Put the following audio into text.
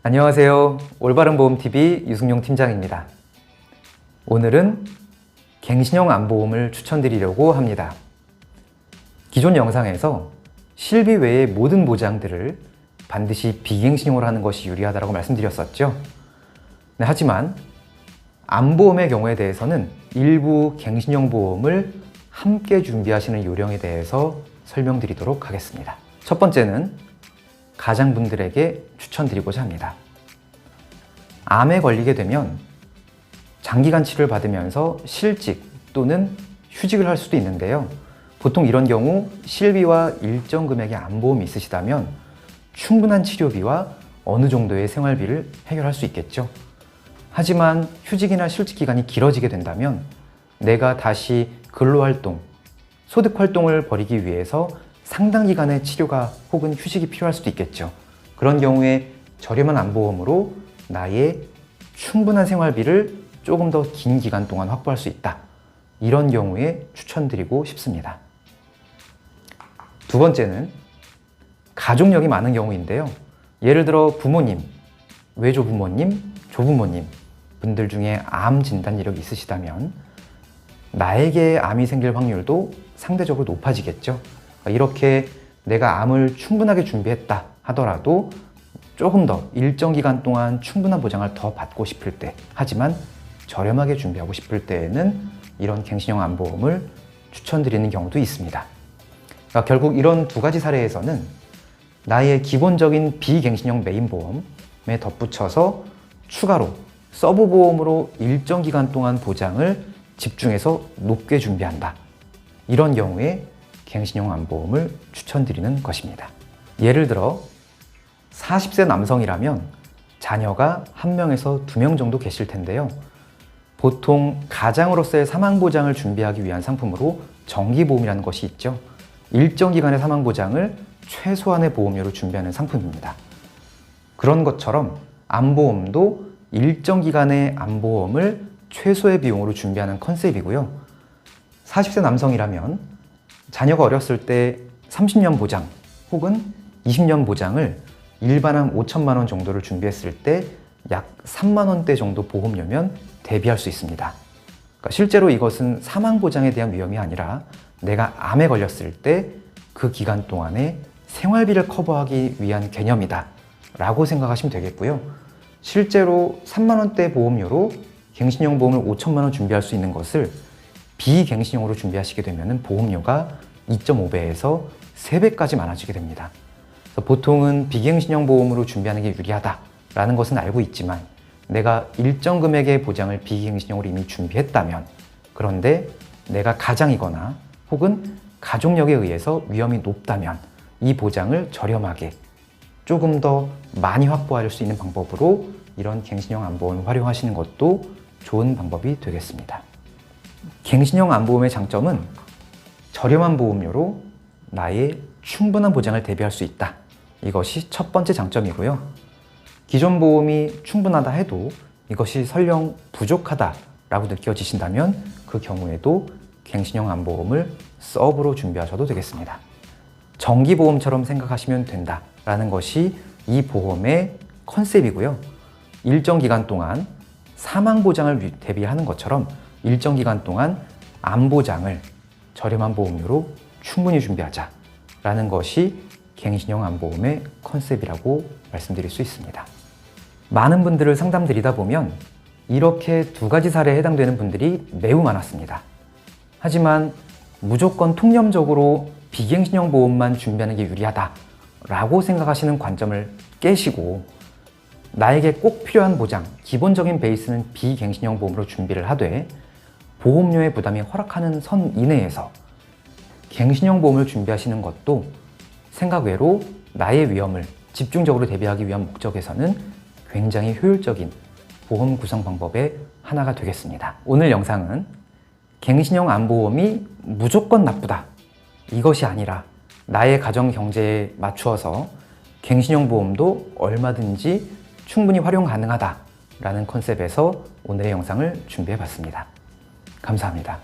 안녕하세요. 올바른 보험TV 유승용 팀장입니다. 오늘은 갱신형 암보험을 추천드리려고 합니다. 기존 영상에서 실비 외의 모든 보장들을 반드시 비갱신형으로 하는 것이 유리하다고 말씀드렸었죠. 네, 하지만 암보험의 경우에 대해서는 일부 갱신형 보험을 함께 준비하시는 요령에 대해서 설명드리도록 하겠습니다. 첫 번째는 가장분들에게 추천드리고자 합니다. 암에 걸리게 되면 장기간 치료를 받으면서 실직 또는 휴직을 할 수도 있는데요. 보통 이런 경우 실비와 일정 금액의 암보험이 있으시다면 충분한 치료비와 어느 정도의 생활비를 해결할 수 있겠죠. 하지만 휴직이나 실직 기간이 길어지게 된다면 내가 다시 근로활동, 소득활동을 벌이기 위해서 상당 기간의 치료가 혹은 휴식이 필요할 수도 있겠죠. 그런 경우에 저렴한 암보험으로 나의 충분한 생활비를 조금 더 긴 기간 동안 확보할 수 있다. 이런 경우에 추천드리고 싶습니다. 두 번째는 가족력이 많은 경우인데요. 예를 들어 부모님, 외조부모님, 조부모님 분들 중에 암 진단 이력이 있으시다면 나에게 암이 생길 확률도 상대적으로 높아지겠죠. 이렇게 내가 암을 충분하게 준비했다 하더라도 조금 더 일정 기간 동안 충분한 보장을 더 받고 싶을 때, 하지만 저렴하게 준비하고 싶을 때에는 이런 갱신형 암보험을 추천드리는 경우도 있습니다. 그러니까 결국 이런 두 가지 사례에서는 나의 기본적인 비갱신형 메인 보험에 덧붙여서 추가로 서브 보험으로 일정 기간 동안 보장을 집중해서 높게 준비한다. 이런 경우에 갱신형 암보험을 추천드리는 것입니다. 예를 들어 40세 남성이라면 자녀가 1명에서 2명 정도 계실 텐데요. 보통 가장으로서의 사망보장을 준비하기 위한 상품으로 정기보험이라는 것이 있죠. 일정 기간의 사망보장을 최소한의 보험료로 준비하는 상품입니다. 그런 것처럼 암보험도 일정 기간의 암보험을 최소의 비용으로 준비하는 컨셉이고요. 40세 남성이라면 자녀가 어렸을 때 30년 보장 혹은 20년 보장을 일반암 5천만 원 정도를 준비했을 때 약 3만 원대 정도 보험료면 대비할 수 있습니다. 그러니까 실제로 이것은 사망 보장에 대한 위험이 아니라 내가 암에 걸렸을 때 그 기간 동안에 생활비를 커버하기 위한 개념이다 라고 생각하시면 되겠고요. 실제로 3만 원대 보험료로 갱신형 보험을 5천만 원 준비할 수 있는 것을 비갱신형으로 준비하시게 되면 보험료가 2.5배에서 3배까지 많아지게 됩니다. 그래서 보통은 비갱신형 보험으로 준비하는 게 유리하다라는 것은 알고 있지만 내가 일정 금액의 보장을 비갱신형으로 이미 준비했다면, 그런데 내가 가장이거나 혹은 가족력에 의해서 위험이 높다면 이 보장을 저렴하게 조금 더 많이 확보할 수 있는 방법으로 이런 갱신형 암보험을 활용하시는 것도 좋은 방법이 되겠습니다. 갱신형 암보험의 장점은 저렴한 보험료로 나의 충분한 보장을 대비할 수 있다. 이것이 첫 번째 장점이고요. 기존 보험이 충분하다 해도 이것이 설령 부족하다라고 느껴지신다면 그 경우에도 갱신형 암보험을 서브로 준비하셔도 되겠습니다. 정기보험처럼 생각하시면 된다라는 것이 이 보험의 컨셉이고요. 일정 기간 동안 사망보장을 대비하는 것처럼 일정 기간 동안 암보장을 저렴한 보험료로 충분히 준비하자라는 것이 갱신형 암보험의 컨셉이라고 말씀드릴 수 있습니다. 많은 분들을 상담드리다 보면 이렇게 두 가지 사례에 해당되는 분들이 매우 많았습니다. 하지만 무조건 통념적으로 비갱신형 보험만 준비하는 게 유리하다라고 생각하시는 관점을 깨시고 나에게 꼭 필요한 보장, 기본적인 베이스는 비갱신형 보험으로 준비를 하되 보험료의 부담이 허락하는 선 이내에서 갱신형 보험을 준비하시는 것도 생각 외로 나의 위험을 집중적으로 대비하기 위한 목적에서는 굉장히 효율적인 보험 구성 방법의 하나가 되겠습니다. 오늘 영상은 갱신형 암보험이 무조건 나쁘다, 이것이 아니라 나의 가정 경제에 맞추어서 갱신형 보험도 얼마든지 충분히 활용 가능하다라는 컨셉에서 오늘의 영상을 준비해 봤습니다. 감사합니다.